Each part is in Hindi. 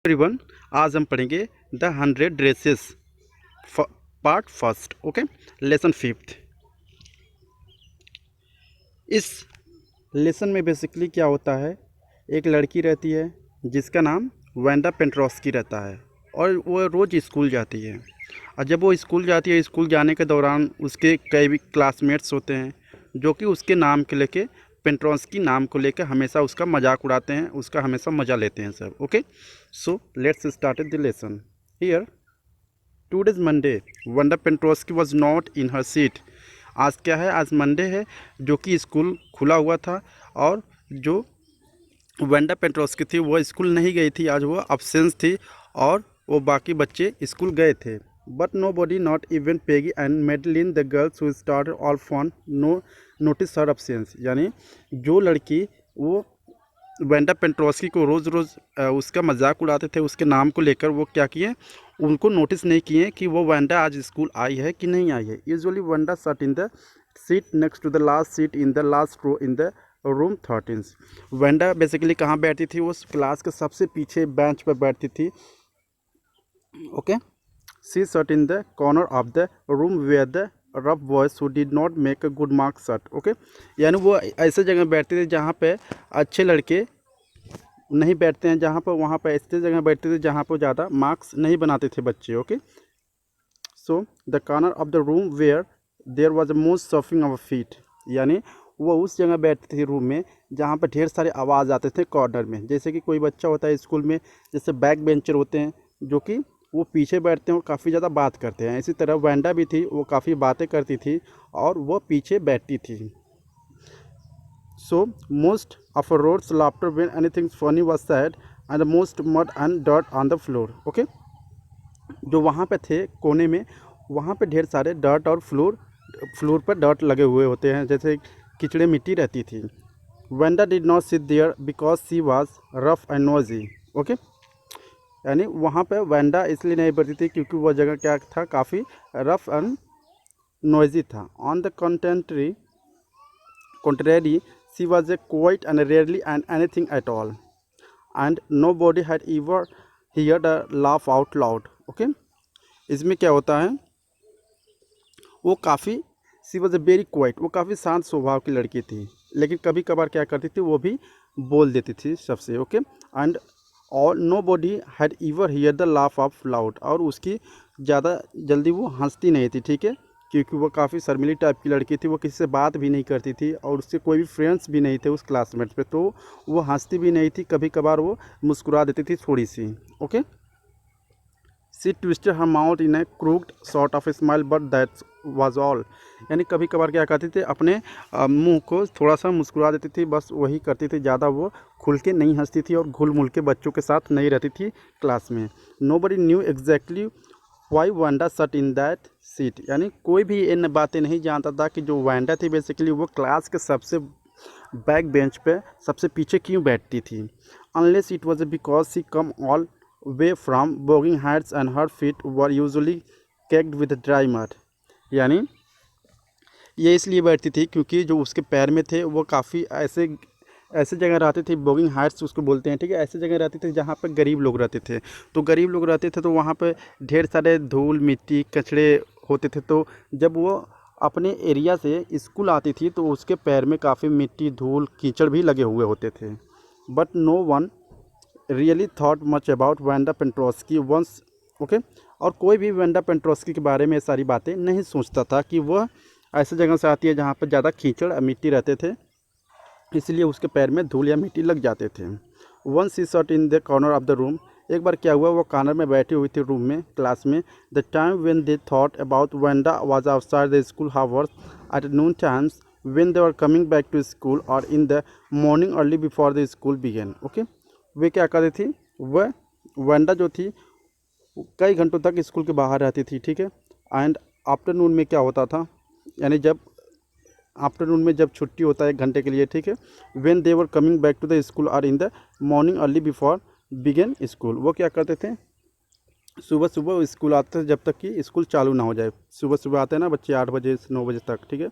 एवरीवन, आज हम पढ़ेंगे the 100 dresses part first. Okay, lesson fifth. इस लेसन में बेसिकली क्या होता है, एक लड़की रहती है जिसका नाम वेंडा पेंट्रोस्की रहता है और वो रोज़ स्कूल जाती है। और जब वो स्कूल जाती है, स्कूल जाने के दौरान उसके कई भी क्लासमेट्स होते हैं जो कि उसके नाम के लेके पेंट्रोस्की नाम को लेकर हमेशा उसका मजाक उड़ाते हैं, उसका हमेशा मज़ा लेते हैं सब। Okay, so let's start the lesson here. Today is Monday, Wanda Petronski was not in her seat. आज क्या है, आज मंडे है जो कि स्कूल खुला हुआ था और जो वेंडा पेंट्रोस्की थी वो स्कूल नहीं गई थी, आज वो अब्सेंस थी और वो बाकी बच्चे स्कूल गए थे। But nobody, not even Peggy and Madeline the girls who started all fun no notice her absence. यानी जो लड़की वो वेंडा पेंट्रोस्की को रोज़ रोज़ उसका मजाक उड़ाते थे, उसके नाम को लेकर वो क्या किए, उनको नोटिस नहीं किए कि वो वेंडा आज स्कूल आई है कि नहीं आई है। Usually Wanda sat in the seat next to the last seat in the last row in the room 13। Wanda basically कहाँ बैठती थी, वो क्लास के सबसे पीछे बेंच पर बैठती थी। Okay, she sat in the corner of the room where the rough boys who did not make a good mark sat. Okay, यानी वो ऐसे जगह बैठते थे जहाँ पे अच्छे लड़के नहीं बैठते हैं, जहाँ पर वहाँ पर ऐसे जगह बैठते थे जहाँ पर ज़्यादा मार्क्स नहीं बनाते थे बच्चे। Okay, so the corner of the room where there was a most surfing of feet. यानी वो उस जगह बैठते थे रूम में जहाँ पर ढेर सारे आवाज़ आते थे कॉर्नर में। जैसे कि कोई बच्चा होता है स्कूल में, जैसे बैक बेंचर होते हैं जो कि वो पीछे बैठते हैं और काफ़ी ज़्यादा बात करते हैं, इसी तरह वेंडा भी थी, वो काफ़ी बातें करती थी और वो पीछे बैठती थी। So most of her roads laughter when anything funny was said and the most mud and dirt on the floor. Okay, जो वहाँ पे थे कोने में, वहाँ पे ढेर सारे डर्ट और फ्लोर पर डर्ट लगे हुए होते हैं, जैसे कीचड़े मिट्टी रहती थी। Wanda did not sit there because she was rough and noisy. Okay, यानी वहाँ पे वेंडा इसलिए नहीं बैठती थी क्योंकि वह जगह क्या था, काफ़ी रफ एंड नोइजी था। On the contrary, she was a quiet and rarely and anything at all, and nobody had ever heard her laugh out loud. Okay, इसमें क्या होता है, वो काफ़ी सी वॉज ए वेरी क्वाइट, वो काफ़ी शांत स्वभाव की लड़की थी, लेकिन कभी कभार क्या करती थी, वो भी बोल देती थी सबसे। ओके, एंड और nobody had ever hear the laugh of loud, और उसकी ज़्यादा जल्दी वो हंसती नहीं थी। ठीक है, क्योंकि वो काफ़ी शर्मिली टाइप की लड़की थी, वो किसी से बात भी नहीं करती थी और उससे कोई भी फ्रेंड्स भी नहीं थे उस क्लासमेट पे, तो वो हंसती भी नहीं थी, कभी कभार वो मुस्कुरा देती थी थोड़ी सी। Okay, she twisted her mouth in a crooked sort of smile but that was all. यानी कभी कभार क्या करती थी, अपने मुंह को थोड़ा सा मुस्कुरा देती थी, बस वही करती थी, ज़्यादा वो खुल के नहीं हंसती थी और घुल मुल के बच्चों के साथ नहीं रहती थी क्लास में। Nobody knew exactly Y Wanda sat in that seat. यानी कोई भी इन बातें नहीं जानता था कि जो वेंडा थी बेसिकली वो क्लास के सबसे बैक बेंच पे सबसे पीछे क्यों बैठती थी। Unless it was because she come all way from Boggins Heights and her feet were usually caked with dry mud. यानी ये इसलिए बैठती थी क्योंकि जो उसके पैर में थे वो काफ़ी ऐसे ऐसे जगह रहते थे, बोगिंग हाइट्स उसको बोलते हैं। ठीक है, ऐसे जगह रहते थे जहाँ पर गरीब लोग रहते थे, तो गरीब लोग रहते थे तो वहाँ पे ढेर सारे धूल मिट्टी कचड़े होते थे, तो जब वो अपने एरिया से स्कूल आती थी तो उसके पैर में काफ़ी मिट्टी धूल कीचड़ भी लगे हुए होते थे। But no one really thought much about Wanda Petronski once. Okay, और कोई भी वेंडा पेंट्रोस्की के बारे में ये सारी बातें नहीं सोचता था कि वह ऐसे जगह से आती है जहाँ पर ज़्यादा कीचड़ मिट्टी रहते थे, इसलिए उसके पैर में धूल या मिट्टी लग जाते थे। One C sat in the corner of the room. एक बार क्या हुआ, वो कॉर्नर में बैठी हुई थी रूम में, क्लास में। The time when they thought about Wanda was outside the school hours at noon times when they were coming back to school और in the morning early before the school began. Okay, वे क्या करती थी, वह वेंडा जो थी कई घंटों तक स्कूल के बाहर रहती थी। ठीक है, एंड आफ्टरनून में क्या होता था, यानी जब आफ्टरनून में जब छुट्टी होता है 1 घंटे के लिए, ठीक है, when they were coming back to the school और in the morning early before began school, वो क्या करते थे, सुबह सुबह स्कूल आते थे जब तक कि स्कूल चालू ना हो जाए। सुबह सुबह आते हैं ना बच्चे 8 बजे से 9 बजे तक। ठीक है,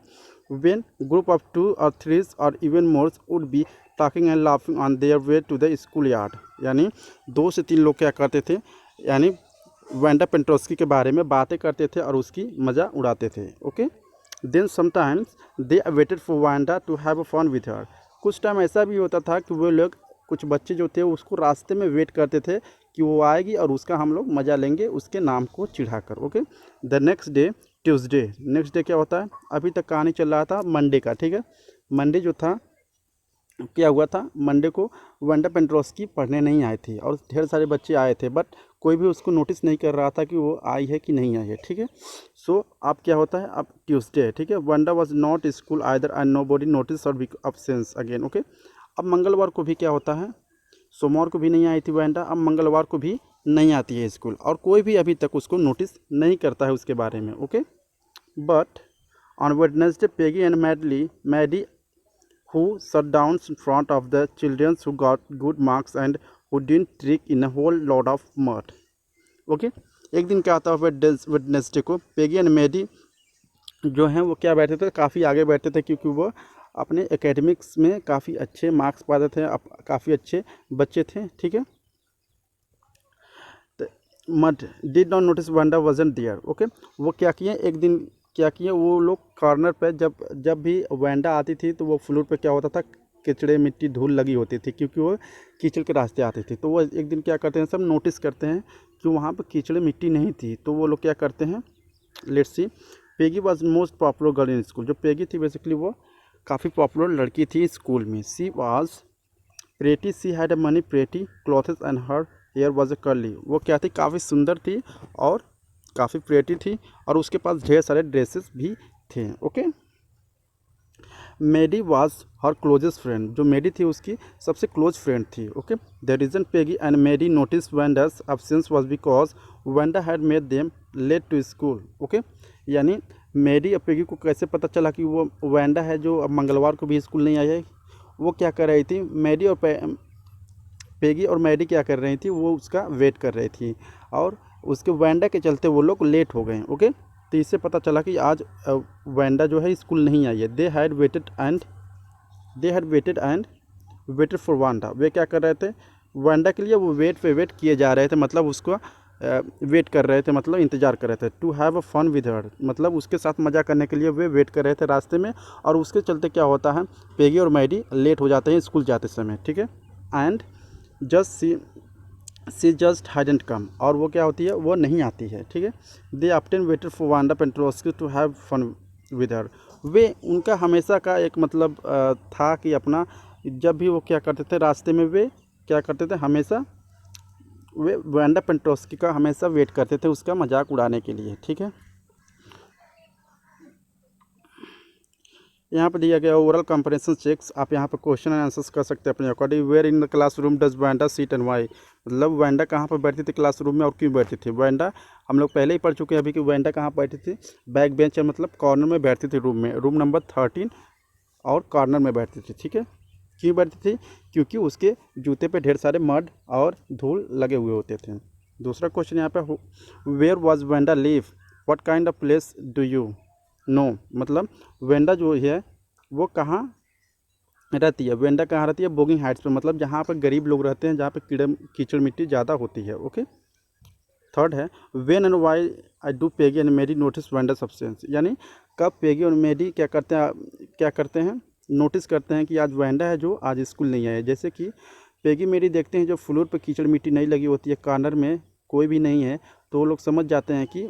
व्हेन ग्रुप ऑफ 2 और 3 और even more would be talking and laughing on their way to the school yard. यानी 2 से 3 लोग क्या करते थे, यानी वेंडा पेंट्रोस्की के बारे में बातें करते थे और उसकी मज़ा उड़ाते थे। Okay, then sometimes they waited for Wanda to have a fun with her. कुछ टाइम ऐसा भी होता था कि वो लोग, कुछ बच्चे जो थे उसको रास्ते में वेट करते थे कि वो आएगी और उसका हम लोग मज़ा लेंगे उसके नाम को चिढ़ाकर। Okay, the next day Tuesday. Next day क्या होता है, अभी तक कहानी चल रहा था मंडे का, ठीक है। मंडे जो था, क्या हुआ था, मंडे को वेंडा पेंट्रोस्की पढ़ने नहीं आई थी और ढेर सारे बच्चे आए थे, बट कोई भी उसको नोटिस नहीं कर रहा था कि वो आई है कि नहीं आई है, ठीक है। सो अब क्या होता है, अब ट्यूसडे है, ठीक है। Wanda was not school either and nobody notice और अब्सेंस अगेन। ओके, अब मंगलवार को भी क्या होता है, सोमवार को भी नहीं आई थी वेंडा, अब मंगलवार को भी नहीं आती है स्कूल और कोई भी अभी तक उसको नोटिस नहीं करता है उसके बारे में। Okay, but on Wednesday Peggy and Maddie who sat down in front of the children who got good marks and who didn't trick in a whole lot of mud. Okay, एक दिन क्या आता है वेडनेसडे को, पेगी एंड मैडी जो हैं वो क्या बैठे थे, काफ़ी आगे बैठे थे क्योंकि वो अपने एकेडमिक्स में काफ़ी अच्छे मार्क्स पाते थे, काफ़ी अच्छे बच्चे थे, ठीक है। Mud did not notice Wanda wasn't there. Okay, वो क्या किए, एक दिन क्या किए वो लोग कॉर्नर पे, जब भी वेंडा आती थी तो वो फ्लोर पे क्या होता था, कीचड़े मिट्टी धूल लगी होती थी क्योंकि वो कीचड़ के रास्ते आती थी। तो वो एक दिन क्या करते हैं, सब नोटिस करते हैं कि वहाँ पे कीचड़ मिट्टी नहीं थी, तो वो लोग क्या करते हैं, let's see. Peggy was most popular girl in school. जो पेगी थी बेसिकली वो काफ़ी पॉपुलर लड़की थी स्कूल में। She was pretty, she had many pretty clothes and her hair was a curly. वो क्या थी, काफ़ी सुंदर थी और काफ़ी प्रेटी थी और उसके पास ढेर सारे ड्रेसेस भी थे। Okay, Maddie was her closest friend. जो मेडी थी उसकी सबसे क्लोज फ्रेंड थी। Okay, the reason Peggy and Maddie notice Wanda's absence was because Wanda had made them late to school. Okay, यानी मेडी और पेगी को कैसे पता चला कि वो वेंडा है जो अब मंगलवार को भी स्कूल नहीं आई है। वो क्या कर रही थी, पेगी और मैडी क्या कर रही थी, वो उसका वेट कर रही थी और उसके वेंडा के चलते वो लोग लेट हो गए। ओके, तो इससे पता चला कि आज वेंडा जो है स्कूल नहीं आई है। They had waited and waited for Wanda. वे क्या कर रहे थे, वेंडा के लिए वो वेट किए जा रहे थे, मतलब उसको वेट कर रहे थे, मतलब इंतज़ार कर रहे थे। To have a fun with her, मतलब उसके साथ मज़ा करने के लिए वे वेट कर रहे थे रास्ते में और उसके चलते क्या होता है, पेगी और मैडी लेट हो जाते हैं स्कूल जाते समय, ठीक है। एंड सी जस्ट हैडंट कम, और वो क्या होती है, वो नहीं आती है, ठीक है। They often waited for Wanda Petronski to have fun with her. वे उनका हमेशा का एक मतलब था कि अपना जब भी वो क्या करते थे रास्ते में, वे क्या करते थे, हमेशा वे वेंडा पेंट्रोस्की का हमेशा वेट करते थे उसका मजाक उड़ाने के लिए, ठीक है। यहाँ पे दिया गया ओरल कंपैरिजन चेक्स, आप यहाँ पे क्वेश्चन एंड आंसर्स कर सकते हैं अपने according. Where in the classroom does Wanda sit and why, मतलब वेंडा कहाँ पर बैठती थी क्लासरूम में और क्यों बैठती थी। वेंडा हम लोग पहले ही पढ़ चुके हैं अभी कि वेंडा कहाँ बैठती थी, बैक बेंच मतलब कॉर्नर में बैठती थी, रूम नंबर 13 और कॉर्नर में बैठती थी, ठीक है। क्यों बैठती थी, क्योंकि उसके जूते पे ढेर सारे मड और धूल लगे हुए होते थे। दूसरा क्वेश्चन यहाँ पे, where was Wanda live, what kind of place do you know, मतलब वेंडा जो है वो कहाँ रहती है, वेंडा कहाँ रहती है, बोगिंग हाइट्स पे, मतलब जहाँ पर गरीब लोग रहते हैं, जहाँ पे कीचड़ मिट्टी ज़्यादा होती है। ओके, थर्ड है, when and why I do Peggy and Maddie notice Wanda's absence, यानी कब पेगी और मेडी क्या करते हैं, नोटिस करते हैं कि आज वेंडा है जो आज स्कूल नहीं आया। जैसे कि पेगी मेडी देखते हैं जो फ्लोर पर कीचड़ मिट्टी नहीं लगी होती है, कॉर्नर में कोई भी नहीं है, तो वो लोग समझ जाते हैं कि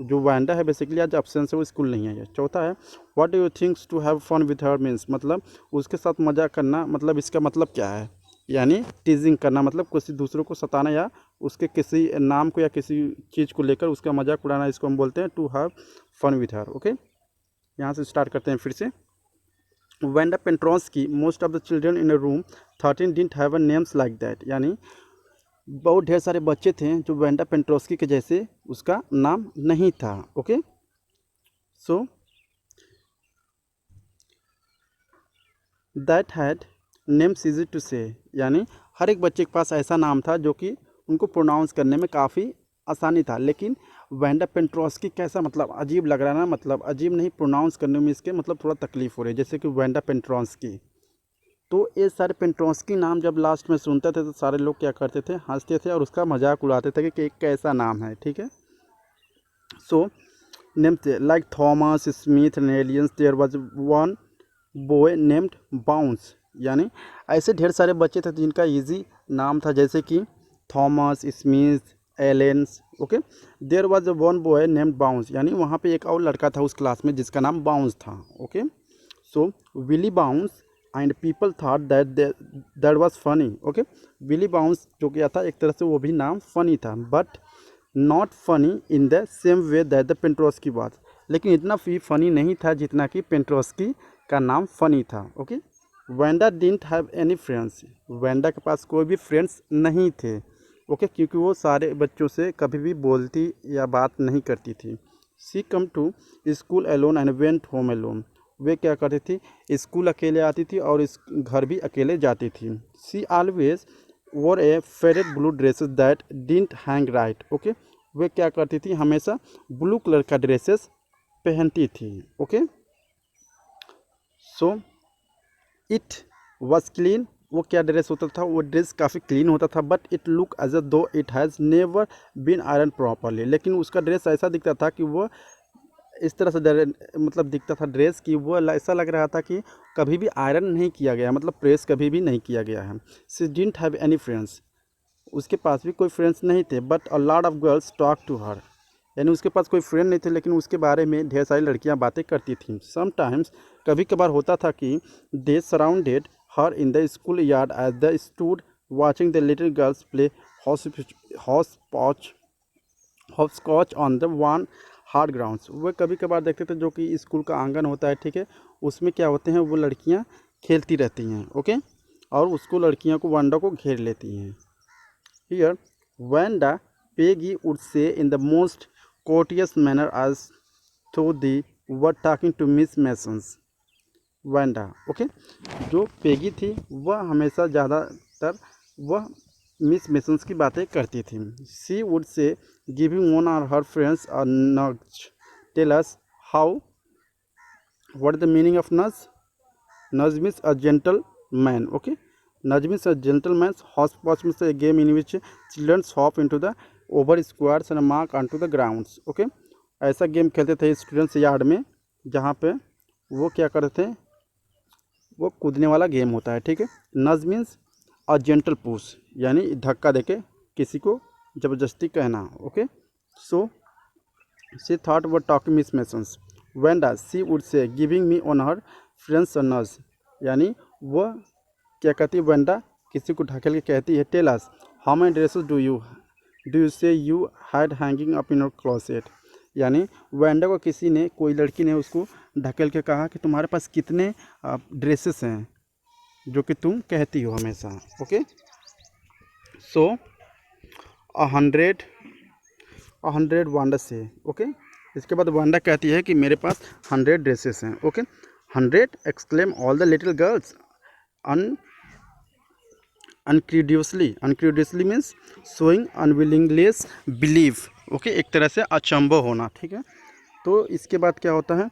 जो वेंडा है बेसिकली आज एब्सेंस है, वो स्कूल नहीं है। चौथा है, what do you thinks to have fun with her means, मतलब उसके साथ मजा करना, मतलब इसका मतलब क्या है, यानी टीजिंग करना, मतलब किसी दूसरों को सताना या उसके किसी नाम को या किसी चीज़ को लेकर उसका मजाक उड़ाना, इसको हम बोलते हैं to have fun with her. Okay, यहाँ से स्टार्ट करते हैं फिर से। Wanda Petronski most of the children in a room 13 didn't have a names like that, यानी बहुत ढेर सारे बच्चे थे जो वेंडा पेंट्रोस्की के जैसे उसका नाम नहीं था। Okay, so that had names easy to say, यानी हर एक बच्चे के पास ऐसा नाम था जो कि उनको प्रोनाउंस करने में काफ़ी आसानी था। लेकिन वेंडा पेंट्रोस्की कैसा, मतलब अजीब लग रहा है ना, मतलब अजीब नहीं, प्रोनाउंस करने में इसके मतलब थोड़ा तकलीफ़ हो रही है। जैसे कि वेंडा पेंट्रोस्की, तो ये सारे पेट्रोस्की नाम जब लास्ट में सुनते थे तो सारे लोग क्या करते थे, हंसते थे और उसका मजाक उड़ाते थे कि कैसा नाम है, ठीक है। So names like Thomas Smith Nelians, there was one boy named Bounce, यानी ऐसे ढेर सारे बच्चे थे जिनका इजी नाम था, जैसे कि Thomas Smith Allens, okay. There was one boy named Bounce, यानी वहाँ पे एक और लड़का था उस क्लास में जिसका नाम बाउंस था, okay. So Willie Bounce and people thought that that was funny, okay. Willie Bounce जो किया था एक तरह से वो भी नाम फनी था, but not funny in the same way that the Petronski was, लेकिन इतना भी फनी नहीं था जितना कि पेट्रोस्की का नाम फनी था, okay. Wanda didn't have any friends, Wanda के पास कोई भी फ्रेंड्स नहीं थे, ओके, क्योंकि वो सारे बच्चों से कभी भी बोलती या बात नहीं करती थी। She come to school alone and went home alone, वे क्या करती थी, स्कूल अकेले आती थी और इस घर भी अकेले जाती थी। She always wore a faded blue dresses that didn't hang right, okay, वे क्या करती थी, हमेशा ब्लू कलर का ड्रेसेस पहनती थी, okay. So it was clean, वो क्या ड्रेस होता था, वो ड्रेस काफ़ी क्लीन होता था, but it look as a though it has never been iron properly, लेकिन उसका ड्रेस ऐसा दिखता था कि वो इस तरह से मतलब दिखता था ड्रेस कि वो ऐसा लग रहा था कि कभी भी आयरन नहीं किया गया, मतलब प्रेस कभी भी नहीं किया गया है। She didn't have any friends, उसके पास भी कोई फ्रेंड्स नहीं थे, but a lot of girls talk to her, यानी उसके पास कोई फ्रेंड नहीं थे लेकिन उसके बारे में ढेर सारी लड़कियां बातें करती थीं। समटाइम्स, कभी कभार होता था कि they surrounded her in the school yard as they stood watching the little girls play hopscotch on the one hard grounds, वो कभी कभार देखते थे जो कि स्कूल का आंगन होता है, ठीक है, उसमें क्या होते हैं, वो लड़कियां खेलती रहती हैं, ओके, और उसको लड़कियों को वांडा को घेर लेती हैं। Here, Wanda Peggy would say in the most courteous manner as though they were talking to Miss Masons. Wanda, okay? जो पेगी थी वह हमेशा ज़्यादातर वह मिस मेसन्स की बातें करती थी। She would say, giving one of her friends a nudge. Tell us how. What is the meaning of nudge? Nudge means a gentleman, okay? Nudge means a gentleman's hopscotch means a game in which children hop into the over squares and mark onto the grounds, okay? ऐसा गेम खेलते थे स्टूडेंट्स यार्ड में जहाँ पे वो क्या करते थे, वो कूदने वाला गेम होता है, ठीक है। नज मीन्स अ जेंटल पुश, यानी धक्का देके किसी को ज़बरदस्ती कहना, ओके। सो शी थॉट वो talking Miss Mason's Wanda she would say giving me on her friends nudge, यानी वह क्या कहती है, वेंडा किसी को ढकेल के कहती है, tell us how many dresses do you say you had hanging up in your closet, यानी वेंडा को किसी ने, कोई लड़की ने उसको ढकेल के कहा कि तुम्हारे पास कितने ड्रेसेस हैं जो कि तुम कहती हो हमेशा, ओके। सो 100 वांडा से, ओके। इसके बाद वांडा कहती है कि मेरे पास 100 ड्रेसेस हैं, okay. 100 exclaim all the little girls incredulously means showing unwillingness believe, okay, एक तरह से अचंभव होना, ठीक है। तो इसके बाद क्या होता है,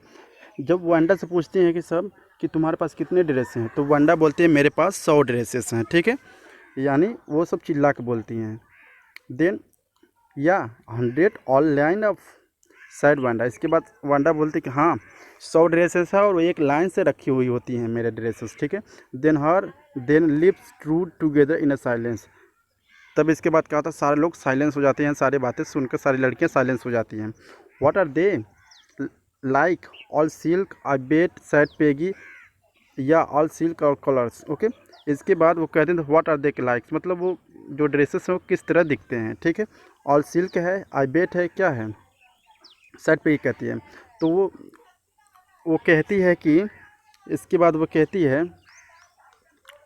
जब वांडा से पूछते हैं कि सब कि तुम्हारे पास कितने ड्रेस हैं, तो वांडा बोलते हैं मेरे पास 100 ड्रेसेस हैं, ठीक है, यानी वो सब चिल्ला के बोलती हैं। देन या 100 all line of side Wanda, इसके बाद वांडा बोलती कि हाँ 100 ड्रेसेस है और वो एक लाइन से रखी हुई होती हैं मेरे ड्रेसेस, ठीक है। Then lips true together in a silence, तब इसके बाद क्या होता है, सारे लोग साइलेंस हो जाते हैं, सारी बातें सुनकर सारी लड़कियां साइलेंस हो जाती हैं। What are they like all silk I bet said Peggy, या ऑल सिल्क और कलर्स, ओके। इसके बाद वो कहते हैं व्हाट आर दे लाइक्स, मतलब वो जो ड्रेसेस हैं वो किस तरह दिखते हैं, ठीक है। ऑल सिल्क है, आई बेट है, क्या है, सेड पेगी कहती है। तो वो कहती है कि, इसके बाद वो कहती है,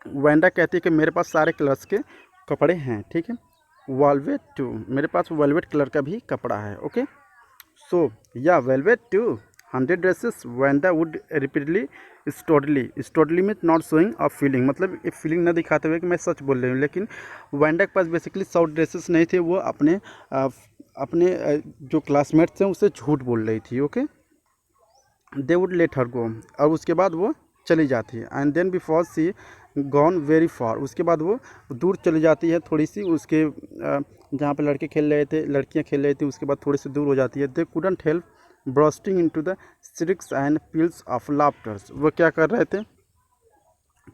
वेंडा कहती है कि मेरे पास सारे कलर्स के कपड़े हैं, ठीक है। वेलवेट टू, मेरे पास वेलवेट कलर का भी कपड़ा है, ओके। सो या velvet too 100 dresses Wanda would repeatedly stolidly mean not showing a feeling, मतलब ये फीलिंग न दिखाते हुए कि मैं सच बोल रही हूँ, लेकिन वेंडा के पास बेसिकली 100 ड्रेसेस नहीं थे, वो अपने जो क्लासमेट्स हैं उससे झूठ बोल रही थी, okay. They would let her go, और उसके बाद वो चली जाती है। And then before she gone very far, उसके बाद वो दूर चली जाती है थोड़ी सी, उसके जहाँ पे लड़के खेल रहे थे, लड़कियाँ खेल रही थी, उसके बाद थोड़ी सी दूर हो जाती है। They couldn't help bursting into the shrieks and peals of laughters, वो क्या कर रहे थे,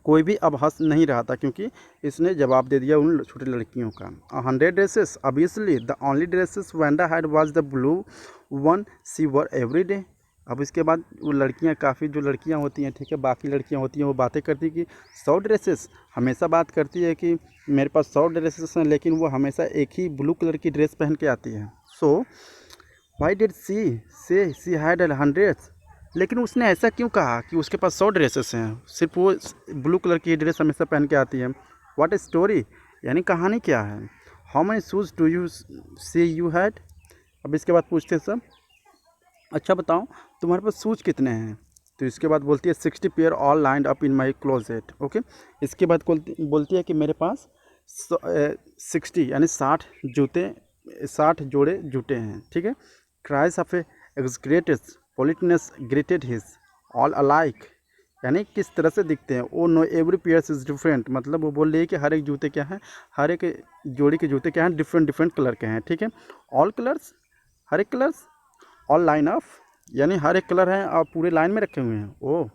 कोई भी अब हंस नहीं रहा था क्योंकि इसने जवाब दे दिया उन छोटी लड़कियों का। 100 dresses, obviously the only dresses Wanda had was the blue one she wore every day. अब इसके बाद वो लड़कियां, काफ़ी जो लड़कियां होती हैं, ठीक है, बाकी लड़कियां होती हैं, वो बातें करती कि 100 ड्रेसेस, हमेशा बात करती है कि मेरे पास 100 ड्रेसेस हैं, लेकिन वो हमेशा एक ही ब्लू कलर की ड्रेस पहन के आती है। सो वाई डिड सी से सी हैड 100, लेकिन उसने ऐसा क्यों कहा कि उसके पास 100 ड्रेसेस हैं, सिर्फ वो ब्लू कलर की ड्रेस हमेशा पहन के आती है। व्हाट ए स्टोरी, यानी कहानी क्या है। How many shoes do you see you had, अब इसके बाद पूछते हैं सब, अच्छा बताओ तुम्हारे पास शूज़ कितने हैं। तो इसके बाद बोलती है 60 pair all lined up in my closet. Okay, इसके बाद बोलती है कि मेरे पास 60 यानी 60 जूते, 60 जोड़े जूते हैं, ठीक है। Cries of a exaggerated politeness greeted his all alike, यानी किस तरह से दिखते हैं। Oh no every pairs is different, मतलब वो बोल रही है कि हर एक जूते क्या हैं, हर एक जोड़ी के जूते क्या हैं, डिफरेंट डिफरेंट कलर के हैं, ठीक है। ऑल कलर्स, हर एक कलर्स, ऑल लाइन ऑफ, यानी हर एक कलर है और पूरे लाइन में रखे हुए हैं। Oh,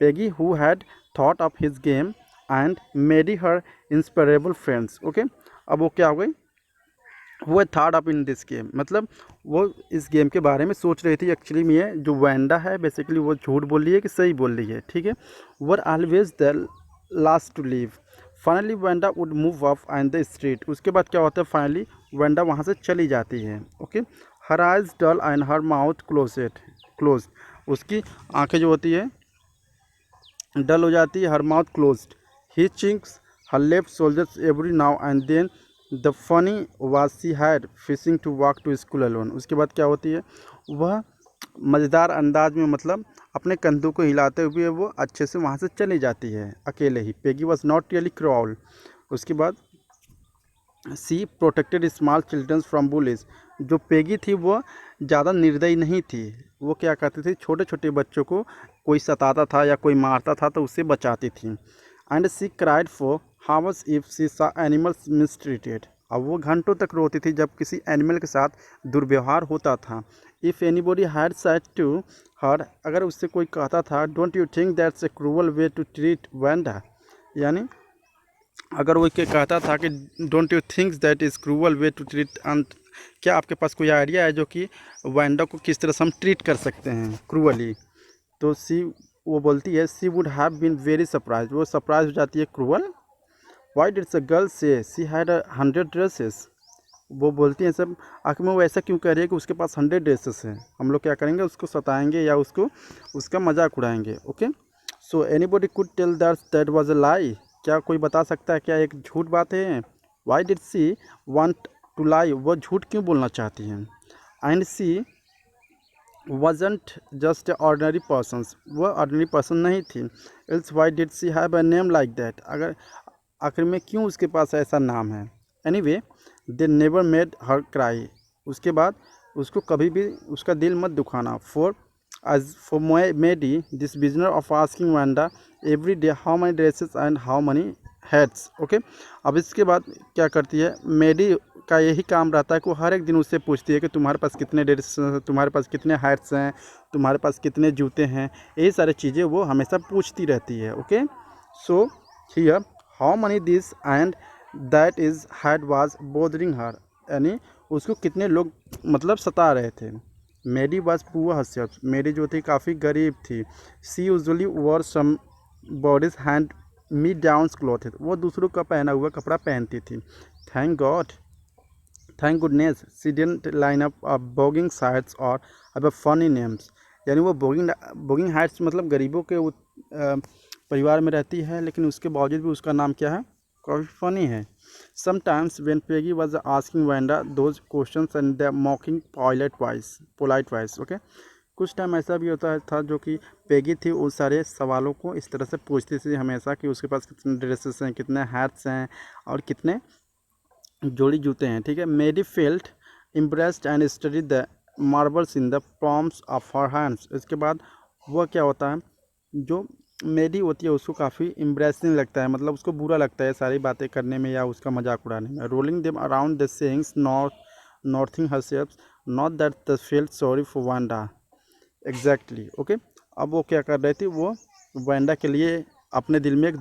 Peggy who had thought of his game and Maddie her inseparable friends. Okay, अब वो क्या हो गई, वो thought up in this game, मतलब वो इस गेम के बारे में सोच रही थी। एक्चुअली में ये जो वेंडा है बेसिकली वो झूठ बोल रही है कि सही बोल रही है, ठीक है। Were always the last to leave, finally Wanda would move off and the street, उसके बाद क्या होता है, फाइनली वेंडा वहाँ से चली जाती है। Okay, her eyes dull and her mouth close, उसकी आंखें जो होती है डल हो जाती है, her mouth closed, he chinks her left shoulders every now and then, the funny was she had fishing to walk to school alone, उसके बाद क्या होती है, वह मज़ेदार अंदाज में, मतलब अपने कंधों को हिलाते हुए वो अच्छे से वहाँ से चली जाती है अकेले ही। Peggy was not really cruel, उसके बाद she protected small childrens from bullies, जो पेगी थी वो ज़्यादा निर्दयी नहीं थी, वो क्या करती थी, छोटे छोटे बच्चों को कोई सताता था या कोई मारता था तो उससे बचाती थी। And she cried for hours if she saw animals mistreated, अब वो घंटों तक रोती थी जब किसी एनिमल के साथ दुर्व्यवहार होता था। If anybody had said to her, अगर उससे कोई कहता था, don't you think that's a cruel way to treat Wanda, यानी अगर वो कहता था कि don't you think that is cruel way to treat, and क्या आपके पास कोई आइडिया है जो कि वेंडा को किस तरह से हम ट्रीट कर सकते हैं क्रूअली, तो सी वो बोलती है she would have been very surprise, वो सरप्राइज हो जाती है cruel. Why did a girl say she had 100 dresses, वो बोलती हैं सब, आखिर में वो ऐसा क्यों कह रही है कि उसके पास 100 ड्रेसेस हैं, हम लोग क्या करेंगे, उसको सताएंगे या उसको उसका मजाक उड़ाएंगे। Okay, so anybody could tell that was a lie, क्या कोई बता सकता है क्या एक झूठ बात है। Why did she want to lie, वो झूठ क्यों बोलना चाहती हैं। And she wasn't just a ordinary persons, वो ऑर्डिनरी पर्सन नहीं थी। Else why did she have a name like that, अगर आखिर में क्यों उसके पास ऐसा नाम है। Anyway they never made her cry, उसके बाद उसको कभी भी उसका दिल मत दुखाना। For as for Maddie this business of asking Wanda every day how many dresses and how many hats. Okay, अब इसके बाद क्या करती है, मेडी का यही काम रहता है कि वो हर एक दिन उससे पूछती है कि तुम्हारे पास कितने ड्रेस, तुम्हारे पास कितने हैट्स हैं, तुम्हारे पास कितने जूते हैं, यही सारी चीज़ें वो हमेशा पूछती रहती है। Okay, so here how many this and that is had was bothering her, यानी उसको कितने लोग मतलब सता रहे थे। Maddie was poor herself, Maddie जो थी काफ़ी गरीब थी। She usually wore somebody's hand me down clothes, वो दूसरों का पहना हुआ कपड़ा पहनती थी। Thank goodness she didn't line up boggins sites और अब फनी नेम्स, यानी वो बोगिंग हाइट्स मतलब गरीबों के परिवार में रहती है, लेकिन उसके बावजूद भी उसका नाम क्या है, काफ़ी फनी है। Sometimes when Peggy was asking Wanda those questions and the मॉकिंग polite voice. Okay, कुछ टाइम ऐसा भी होता था जो कि पेगी थी उन सारे सवालों को इस तरह से पूछती थी हमेशा कि उसके पास कितने ड्रेसेस हैं, कितने हैट्स हैं और कितने जोड़ी जूते हैं, ठीक है। Maddie felt impressed and study the marbles in the palms of her hands, इसके बाद वह क्या होता है, जो मेडी होती है उसको काफ़ी एम्ब्रेसिंग लगता है, मतलब उसको बुरा लगता है सारी बातें करने में या उसका मजाक उड़ाने में। Rolling them around the sayings northing herself not that the field sorry for Wanda exactly okay. अब वो क्या कर रहे थे, वो वांडा के लिए अपने दिल में एक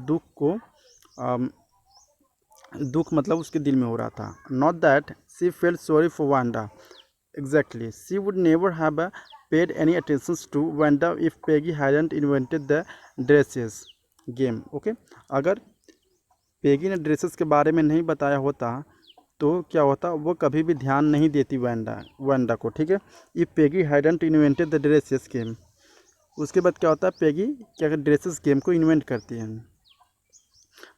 दुख मतलब उसके दिल में हो रहा था। Not that she felt sorry for Wanda exactly she would never have paid any attention to Wanda if Peggy hadn't invented the dresses game okay। अगर पेगी ने ड्रेसेस के बारे में नहीं बताया होता तो क्या होता, वो कभी भी ध्यान नहीं देती वांडा को, ठीक है। If Peggy hadn't invented the dresses game, उसके बाद क्या होता है, पेगी क्या ड्रेसेस गेम को इन्वेंट करती है।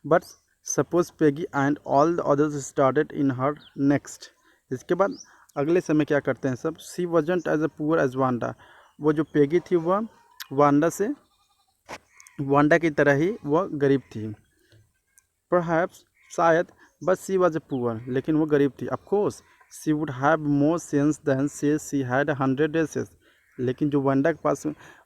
But suppose Peggy and all the others started in her next, इसके बाद अगले समय क्या करते हैं सब, she wasn't as a poor as Wanda, वो जो पेगी थी वह वांडा की तरह ही वह गरीब थी। परहैप्स शायद, but she was a poor, लेकिन वो गरीब थी। Of course she would have more sense than she had 100 dresses, लेकिन जो वांडा के पास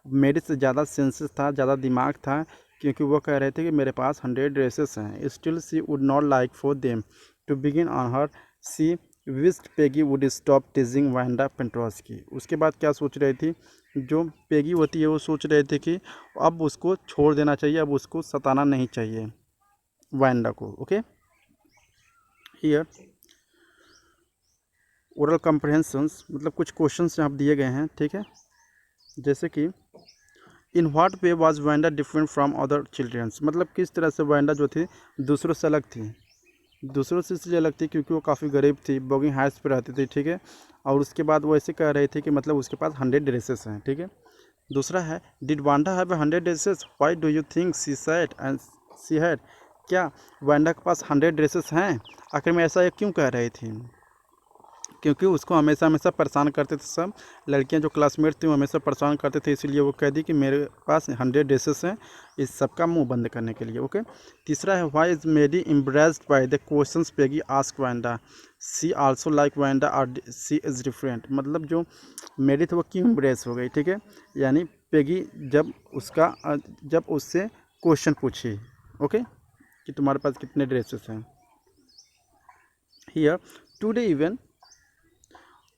मेरे से ज़्यादा सेंसेस था, ज़्यादा दिमाग था, क्योंकि वो कह रहे थे कि मेरे पास 100 ड्रेसेस हैं। Still she would not like for them to begin on her, she wished Peggy would stop teasing Wanda Petronski. उसके बाद क्या सोच रही थी, जो पेगी होती है वो सोच रहे थे कि अब उसको छोड़ देना चाहिए, अब उसको सताना नहीं चाहिए वांडा को ओके। हियर ओरल कॉम्प्रहेंशंस मतलब कुछ क्वेश्चंस यहाँ दिए गए हैं, ठीक है। जैसे कि in what way was Wanda different from other childrens, मतलब किस तरह से वांडा जो थी दूसरों से अलग थी। दूसरों से इसलिए अलग थी क्योंकि वो काफ़ी गरीब थी, बॉगिंग हाइट्स पर रहती थी, ठीक है। और उसके बाद वो ऐसे कह रही थी कि मतलब उसके पास 100 ड्रेसेस हैं, ठीक है। दूसरा है did Wanda have 100 dresses why do you think C said and she had, क्या वांडा के पास 100 ड्रेसेस हैं, आखिर में ऐसा ये क्यों कह रही थी, क्योंकि उसको हमेशा हमेशा परेशान करते थे सब लड़कियां जो क्लासमेट थी वो हमेशा परेशान करते थे, इसलिए वो कह दी कि मेरे पास 100 ड्रेसेस हैं, इस सब का मुंह बंद करने के लिए ओके। तीसरा है why is Maddie impressed by the questions Peggy ask Wanda, she also like Wanda और सी इज़ डिफरेंट, मतलब जो मेडी थी वो क्यों इम्प्रेस हो गई, ठीक है। यानी पेगी जब उससे क्वेश्चन पूछी ओके कि तुम्हारे पास कितने ड्रेसेस हैं। Here today even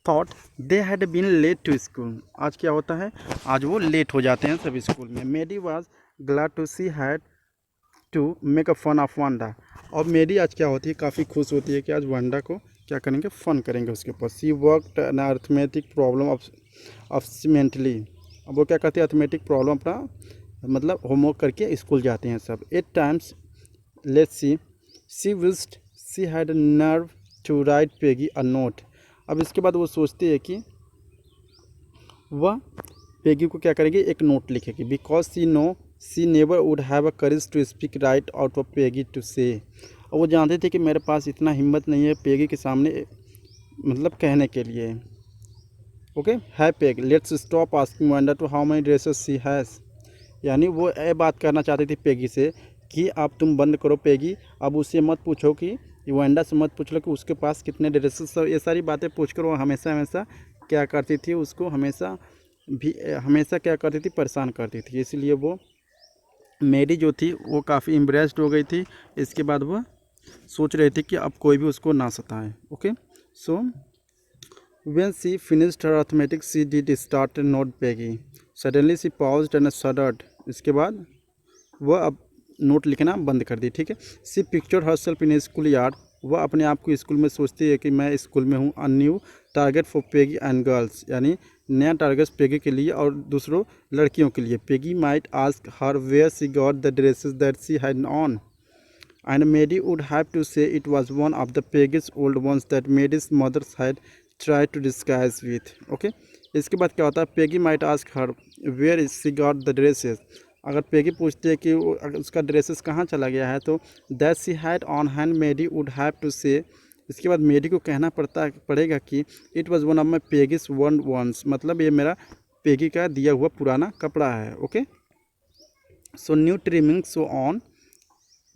thought they had been late to school, आज क्या होता है, आज वो लेट हो जाते हैं सब स्कूल में। Maddie was glad to she had to make a fun of Wanda, और मेडी आज क्या होती है, काफ़ी खुश होती है कि आज वांडा को क्या करेंगे, फ़न करेंगे उसके ऊपर। She worked an arithmetic problem of mentally, अब वो क्या करती है, अर्थमेटिक प्रॉब्लम अपना मतलब होमवर्क करके स्कूल जाते हैं सब। 8 times let's see wished she had nerve to write Peggy a note, अब इसके बाद वो सोचती है कि वह पेगी को क्या करेगी, एक नोट लिखेगी। Because she never would have a courage to speak right out of Peggy to say, और वो जानते थे कि मेरे पास इतना हिम्मत नहीं है पेगी के सामने मतलब कहने के लिए ओके। है Peg let's stop asking Wanda to how many dresses she has, यानी वो ये बात करना चाहती थी पेगी से कि अब तुम बंद करो पेगी, अब उससे मत पूछो कि वांडा से मत पूछ लो कि उसके पास कितने ड्रेसेस, ये सारी बातें पूछकर वो हमेशा हमेशा क्या करती थी, उसको हमेशा क्या करती थी, परेशान करती थी। इसलिए वो मेरी जो थी वो काफ़ी इम्प्रेस्ड हो गई थी। इसके बाद वह सोच रही थी कि अब कोई भी उसको ना सताए okay. So when she finished her arithmetic she did start note Peggy, suddenly she paused and shuddered, इसके बाद वह अब नोट लिखना बंद कर दी, ठीक है। She picture herself in school yard, वह अपने आप को स्कूल में सोचती है कि मैं स्कूल में हूँ। A new target for Peggy and girls, यानी नया टारगेट पेगी के लिए और दूसरों लड़कियों के लिए। Peggy might ask her where she got the dresses that she had on, and Maddie would have to say it was one of the Peggy's old ones that Maddie's mothers had try to disguise with okay. इसके बाद क्या होता है, Peggy might ask her where is she got the dresses, अगर पेगी पूछती है कि उसका ड्रेसेस कहाँ चला गया है, तो that she had on hand Maddie would have to say, इसके बाद मेडी को कहना पड़ेगा कि it was one of my Peggy's one ones, मतलब ये मेरा पेगी का दिया हुआ पुराना कपड़ा है okay. So new trimming so on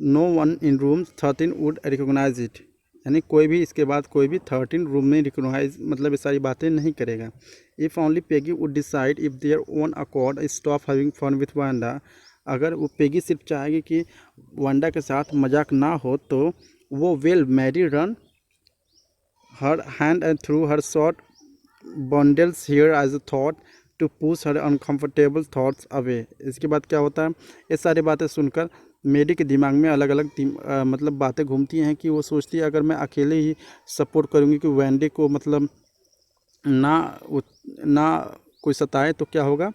no one in room 13 would recognise it, यानी कोई भी इसके बाद कोई भी 13 रूम में रिकोगनाइज मतलब ये सारी बातें नहीं करेगा। If only Peggy would decide if their own accord stop having fun with Wanda, अगर वो पेगी सिर्फ चाहेगी कि वांडा के साथ मजाक ना हो तो वो will Mary run her hand and through her short bundles here as a thought to push her uncomfortable thoughts away. इसके बाद क्या होता है, ये सारी बातें सुनकर मेडी के दिमाग में अलग अलग मतलब बातें घूमती हैं कि वो सोचती है अगर मैं अकेले ही सपोर्ट करूँगी कि वैंडी को मतलब ना ना कोई सताए तो क्या होगा,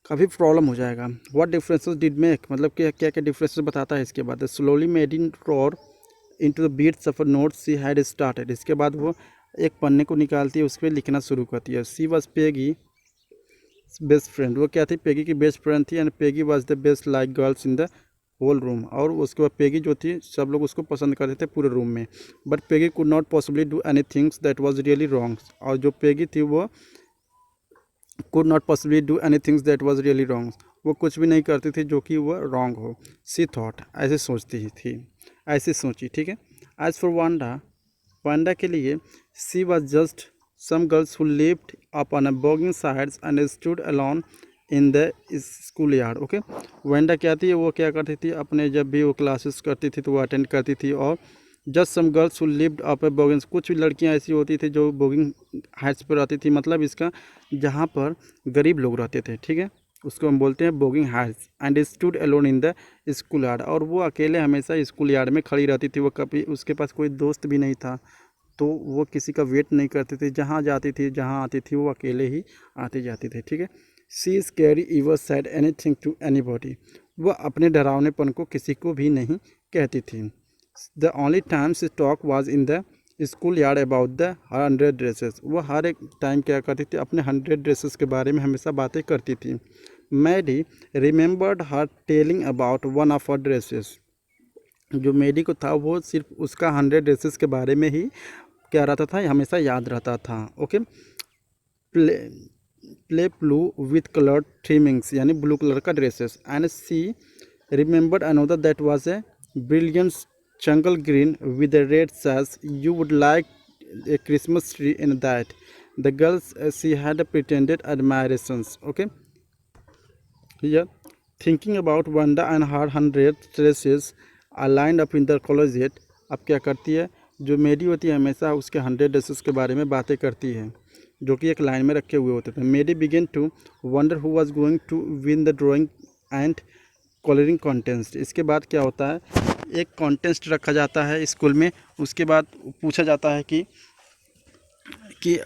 काफ़ी प्रॉब्लम हो जाएगा। व्हाट डिफरेंसेस डिड मेक, मतलब क्या क्या क्या डिफरेंसेस बताता है। इसके बाद slowly made in roar into the beats of a note she had started. इसके बाद वो एक पन्ने को निकालती है, उस पर लिखना शुरू करती है। She was Peggy best friend, वो क्या थी, पेगी की बेस्ट फ्रेंड थी। And Peggy was the best like girls in the whole room, और उसके बाद पेगी जो थी सब लोग उसको पसंद करते थे पूरे रूम में। But Peggy could not possibly do any things that was really wrong, और जो पेगी थी वो could not possibly do any things that was really wrong, वो कुछ भी नहीं करती थी जो कि वह रॉन्ग हो। सी थॉट, ऐसे सोचती ही थी, ऐसे सोची, ठीक है। एज फॉर वांडा, वांडा के लिए she was just some girls who lived up on a boggins sides and stood alone in the school yard. Okay, Wanda क्या थी, वो क्या करती थी, अपने जब भी वो क्लासेस करती थी तो वो अटेंड करती थी। और just some girls who lived up a boggins, कुछ लड़कियां ऐसी होती थी जो बोगिंग हाइट्स पर रहती थी, मतलब इसका जहाँ पर गरीब लोग रहते थे, ठीक है, उसको हम बोलते हैं boggins heights. And stood alone in the school yard, और वो अकेले हमेशा स्कूल यार्ड में खड़ी रहती थी। वो कभी, उसके पास कोई दोस्त भी नहीं था, तो वो किसी का वेट नहीं करती थी, जहाँ जाती थी जहाँ आती थी वो अकेले ही आती जाती थी, ठीक है। She is carry ever said anything to anybody, वह अपने डरावनेपन को किसी को भी नहीं कहती थी। The only time she talk was in the school yard about the 100 dresses, वो हर एक टाइम क्या करती थी, अपने 100 ड्रेसेस के बारे में हमेशा बातें करती थी। Maddie remembered her telling about one of her dresses, जो मेडी को था वो सिर्फ उसका 100 ड्रेसेस के बारे में ही क्या रहता था, हमेशा याद रहता था। Okay, play play blue with coloured trimmings, यानी ब्लू कलर का dresses. And she remembered another that was a brilliant jungle green with a red sash, you would like a Christmas tree in that. The girls she had pretended admirations. Okay, here thinking about Wanda and her 100 dresses are lined up in the closet. अब क्या करती है, जो मेडी होती है हमेशा उसके 100 ड्रेसेस के बारे में बातें करती है, जो कि एक लाइन में रखे हुए होते थे। Maddie began to wonder who was going to win the drawing and colouring contest. इसके बाद क्या होता है, एक कॉन्टेस्ट रखा जाता है स्कूल में, उसके बाद पूछा जाता है कि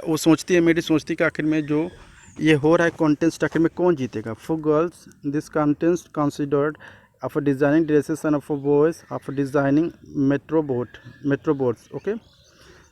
वो सोचती है, मेरी सोचती कि आखिर में जो ये हो रहा है कॉन्टेस्ट आखिर में कौन जीतेगा। For girls this contest considered of designing dresses and for boys of designing metro boards. Okay,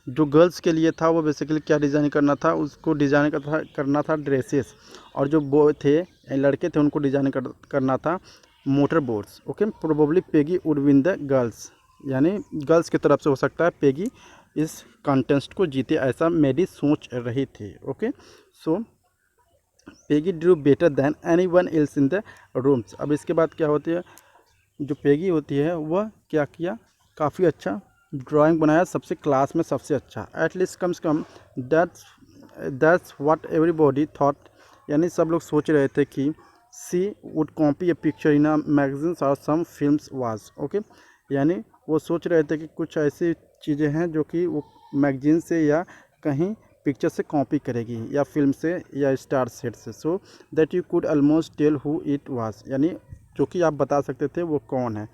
जो गर्ल्स के लिए था वो बेसिकली क्या डिज़ाइन करना था, उसको डिज़ाइन करना था ड्रेसेस, और जो बॉय थे लड़के थे उनको डिज़ाइन करना था motor boards. Okay, probably Peggy would win the girls, यानी गर्ल्स की तरफ से हो सकता है पेगी इस कॉन्टेस्ट को जीते, ऐसा मेडी सोच रही थी। Okay, so Peggy Drew better than any one else in the rooms. अब इसके बाद क्या होती है, जो पेगी होती है वह क्या किया, काफ़ी अच्छा ड्राइंग बनाया, सबसे क्लास में सबसे अच्छा। एटलीस्ट कम से कम दैट्स व्हाट एवरीबॉडी थॉट, यानी सब लोग सोच रहे थे कि she would copy a picture in a magazines और सम फिल्म्स वाज। ओके, यानी वो सोच रहे थे कि कुछ ऐसी चीज़ें हैं जो कि वो मैगजीन से या कहीं पिक्चर से कॉपी करेगी, या फिल्म से या स्टार सेट से। So that you could almost tell who it was, यानी जो कि आप बता सकते थे वो कौन है।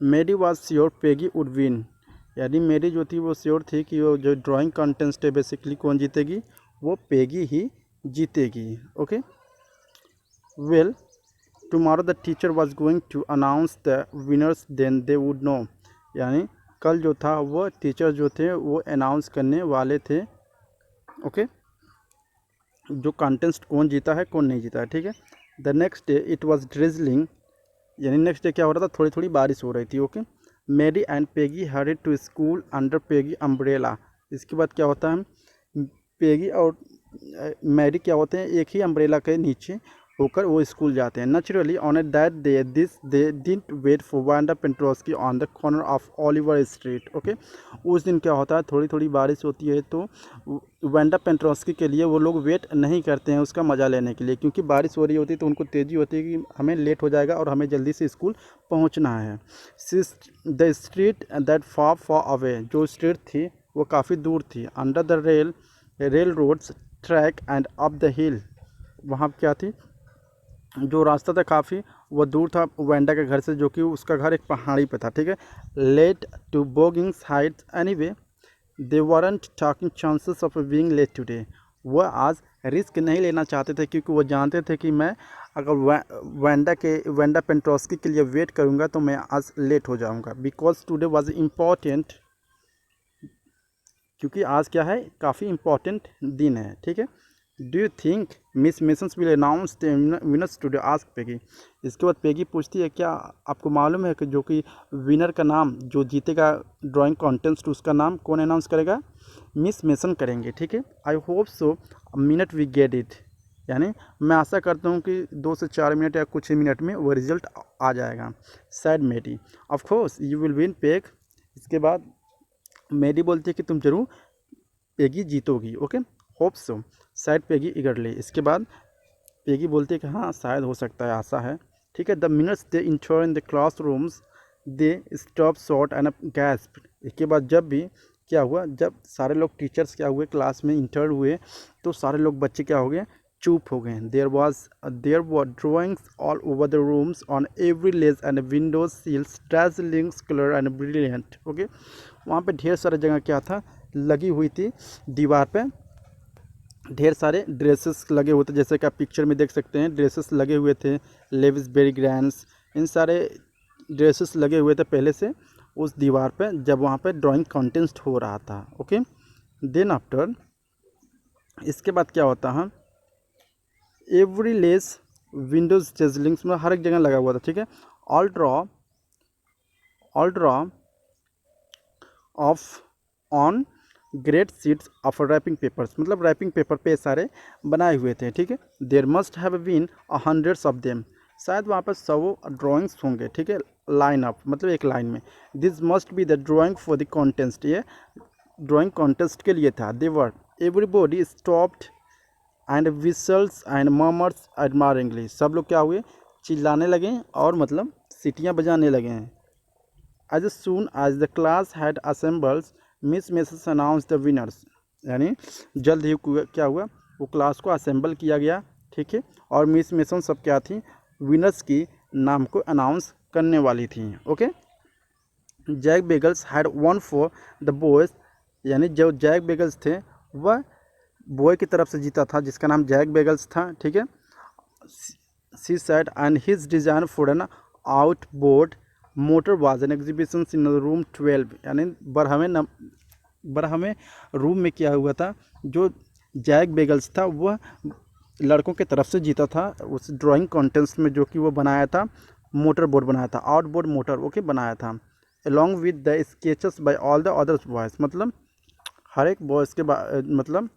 Maddie was sure Peggy would win, यानी मेडी जो थी वो श्योर थी कि वो जो ड्राइंग कॉन्टेस्ट है बेसिकली कौन जीतेगी, वो पेगी ही जीतेगी। Okay, well tomorrow the teacher was going to announce the winners then they would know, यानी कल जो था वो टीचर जो थे वो अनाउंस करने वाले थे। ओके, जो कॉन्टेस्ट कौन जीता है कौन नहीं जीता है, ठीक है। The next day it was drizzling, यानी नेक्स्ट डे क्या हो रहा था, थोड़ी थोड़ी बारिश हो रही थी। Okay, Mary and Peggy hurried to school under Peggy umbrella. इसके बाद क्या होता है, पेगी और मैरी क्या होते हैं एक ही अम्ब्रेला के नीचे होकर वो स्कूल जाते हैं। Naturally on that day they didn't wait for Wanda Petronski on the corner of Oliver Street. Okay, उस दिन क्या होता है, थोड़ी थोड़ी बारिश होती है तो वांडा पेट्रोस्की के लिए वो लोग वेट नहीं करते हैं उसका मज़ा लेने के लिए, क्योंकि बारिश हो रही होती है तो उनको तेज़ी होती है कि हमें लेट हो जाएगा और हमें जल्दी से स्कूल पहुंचना है। The street that far far away, जो स्ट्रीट थी वो काफ़ी दूर थी। Under the railroads track and up the hill, वहाँ क्या थी, जो रास्ता था काफ़ी वो दूर था वेंडा के घर से, जो कि उसका घर एक पहाड़ी पे था। ठीक है, late to boggins heights anyway they weren't talking chances of being late today. वह आज रिस्क नहीं लेना चाहते थे, क्योंकि वो जानते थे कि मैं अगर वेंडा पेट्रोस्की के लिए वेट करूँगा तो मैं आज लेट हो जाऊँगा। बिकॉज टुडे वाज इम्पॉर्टेंट, क्योंकि आज क्या है, काफ़ी इम्पॉर्टेंट दिन है। ठीक है, do you think miss masons will announce the winners today, ask Peggy. इसके बाद पेगी पूछती है, क्या आपको मालूम है कि जो कि विनर का नाम, जो जीतेगा ड्राइंग कॉन्टेस्ट, उसका नाम कौन अनाउंस करेगा? मिस मेसन करेंगे। ठीक है, I hope so minute we get it, यानी मैं आशा करता हूँ कि 2 से 4 मिनट या कुछ ही मिनट में वो रिजल्ट आ जाएगा। Said Maddie, of course you will win Peg. इसके बाद मेडी बोलती है कि तुम जरूर पेगी जीतोगी। ओके, होप सो शायद पेगी इगरली। इसके बाद पेगी बोलती है कि हाँ शायद हो सकता है, आशा है। ठीक है, the minutes they inter in the class rooms they stop short and gasp. इसके बाद जब भी क्या हुआ, जब सारे लोग टीचर्स क्या हुए क्लास में इंटर हुए तो सारे लोग बच्चे क्या हो गए, चुप हो गए। There were drawings all over the rooms on every ledge and windows sills dazzling colour and brilliant. Okay, वहाँ पे ढेर सारी जगह क्या था, लगी हुई थी दीवार पे, ढेर सारे ड्रेसेस लगे हुए थे, जैसे कि आप पिक्चर में देख सकते हैं ड्रेसेस लगे हुए थे, लेविस बेरी ग्रैंड्स, इन सारे ड्रेसेस लगे हुए थे पहले से उस दीवार पे जब वहाँ पे ड्राइंग कॉन्टेस्ट हो रहा था। ओके, देन आफ्टर इसके बाद क्या होता है, एवरी लेस विंडोज चेजलिंग्स में हर एक जगह लगा हुआ था। ठीक है, all draw of on great sheets of wrapping papers, मतलब रैपिंग पेपर पे सारे बनाए हुए थे। ठीक है, there must have been 100 of them, शायद वहाँ पर 100 ड्राइंग्स होंगे। ठीक है, लाइन अप मतलब एक लाइन में। This must be the drawing for the contest, ये ड्राइंग कॉन्टेस्ट के लिए था। They were everybody stopped and whistles and murmurs admiringly, सब लोग क्या हुए, चिल्लाने लगे और मतलब सीटियाँ बजाने लगे हैं। As soon as the class had assembled, miss mason announce the winners, यानी जल्द ही क्या हुआ, वो क्लास को असेंबल किया गया। ठीक है, और मिस मेसन सब क्या थी, विनर्स की नाम को अनाउंस करने वाली थी। Okay, Jack Beagles had one for the boys, यानी जो जैक बेगल्स थे वह बॉय की तरफ से जीता था, जिसका नाम जैक बेगल्स था। ठीक है, she said and his design for an outboard motor was an exhibition in room 12, यानी बरहमें रूम में क्या हुआ था, जो जैक बेगल्स था वह लड़कों के तरफ से जीता था उस ड्राइंग कॉन्टेस्ट में, जो कि वो बनाया था, मोटर बोर्ड बनाया था, आउटबोर्ड मोटर ओके बनाया था, along with the sketches by all the others boys, मतलब हर एक बॉयज़ के मतलब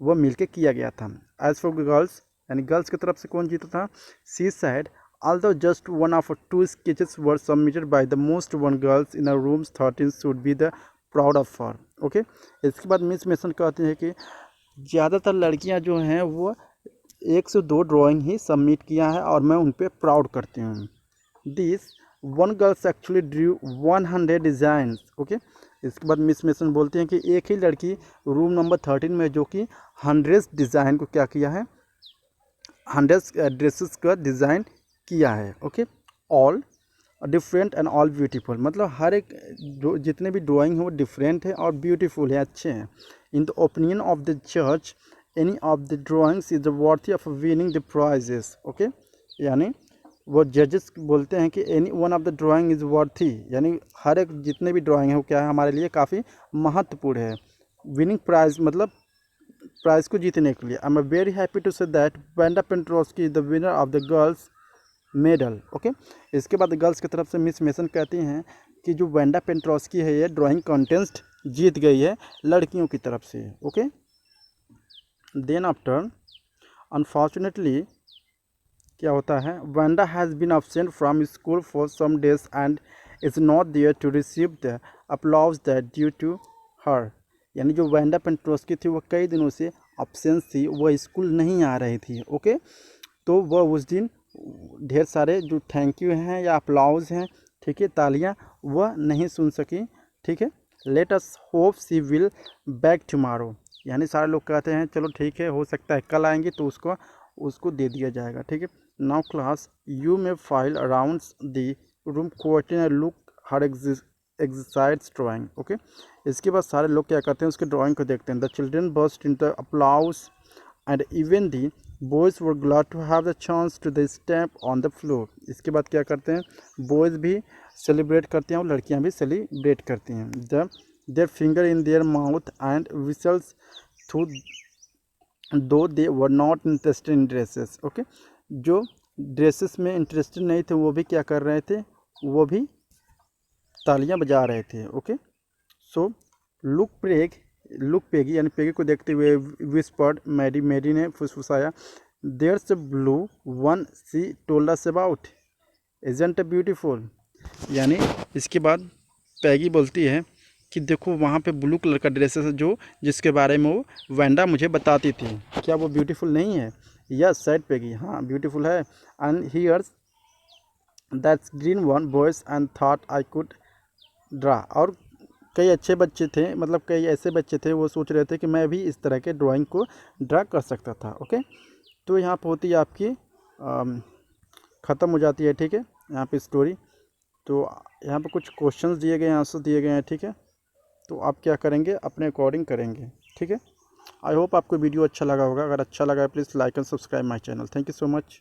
वह मिलके किया गया था। एज फॉर गर्ल्स, यानी गर्ल्स की तरफ से कौन जीता था, सी side although just one of 2 sketches were submitted by the most one girls in a rooms 13 should be the proud of her। Okay, इसके बाद मिस मेसन कहते हैं कि ज़्यादातर लड़कियां जो हैं वो 1 से 2 ड्राइंग ही सबमिट किया है और मैं उन पर प्राउड करती हूँ। This one girls actually Drew 100 designs. Okay, इसके बाद मिस मेसन बोलते हैं कि एक ही लड़की रूम नंबर 13 में जो कि 100 डिज़ाइन को क्या किया है, 100 ड्रेसेस का डिज़ाइन किया है। Okay, all different and all beautiful, मतलब हर एक जो जितने भी ड्राइंग है वो डिफरेंट है और ब्यूटीफुल है, अच्छे हैं। In the opinion of the जज any of the drawings is worthy of winning the prizes. Okay, यानी वो जजेस बोलते हैं कि any one of the drawing is worthy, यानी हर एक जितने भी ड्राइंग है वो क्या है, हमारे लिए काफ़ी महत्वपूर्ण है। विनिंग प्राइज मतलब प्राइज़ को जीतने के लिए। I am very happy to say that Wanda Petrowski is the winner of the girls medal. Okay, इसके बाद गर्ल्स की तरफ से मिस मेसन कहती हैं कि जो वांडा पेट्रोस्की है ये ड्राइंग कॉन्टेस्ट जीत गई है लड़कियों की तरफ से। ओके, देन आफ्टर अनफॉर्चुनेटली क्या होता है, Wanda has been absent from school for some days and is not there to receive the applause that due to her. यानी जो वेंडा पेंट्रोस्की थी वो कई दिनों से अब्सेंस थी, वह स्कूल नहीं आ रही थी। ओके, तो वह उस दिन ढेर सारे जो थैंक यू हैं या अप्लाउज हैं, ठीक है, तालियां, वह नहीं सुन सकी। ठीक है, let us hope she will back tomorrow. यानी सारे लोग कहते हैं चलो ठीक है, हो सकता है कल आएंगी तो उसको उसको दे दिया जाएगा। ठीक है, now class you may file around the room question look her exercise drawing. Okay, इसके बाद सारे लोग क्या करते हैं, उसके ड्राइंग को देखते हैं। The children burst in the applause and even the boys were glad to have the chance to the step on the floor. इसके बाद क्या करते हैं, बॉयज़ भी सेलिब्रेट करते हैं और लड़कियां भी सेलिब्रेट करती हैं। The their finger in their mouth and whistles through though they were not interested in dresses. Okay, जो ड्रेसेस में इंटरेस्टेड नहीं थे वो भी क्या कर रहे थे, वो भी तालियां बजा रहे थे। ओके, सो लुक पेगी, यानी पेगी को देखते हुए विस्पर्ड मैरी, मैरी ने फुसफुसाया, there's a blue one she told us about, isn't beautiful. यानी इसके बाद पैगी बोलती है कि देखो वहाँ पे ब्लू कलर का ड्रेस है जो जिसके बारे में वो वेंडा मुझे बताती थी, क्या वो ब्यूटीफुल नहीं है? यस सेड पैगी, हाँ ब्यूटीफुल है। And here's that's green one boys and thought I could draw. और कई अच्छे बच्चे थे, मतलब कई ऐसे बच्चे थे वो सोच रहे थे कि मैं भी इस तरह के ड्राइंग को ड्रा कर सकता था। ओके, तो यहाँ पर होती है आपकी ख़त्म हो जाती है। ठीक है, यहाँ पे स्टोरी, तो यहाँ पे कुछ क्वेश्चंस दिए गए हैं, आंसर दिए गए हैं। ठीक है, तो आप क्या करेंगे, अपने अकॉर्डिंग करेंगे। ठीक है, आई होप आपको वीडियो अच्छा लगा होगा। अगर अच्छा लगा please like and subscribe my channel. Thank you so much.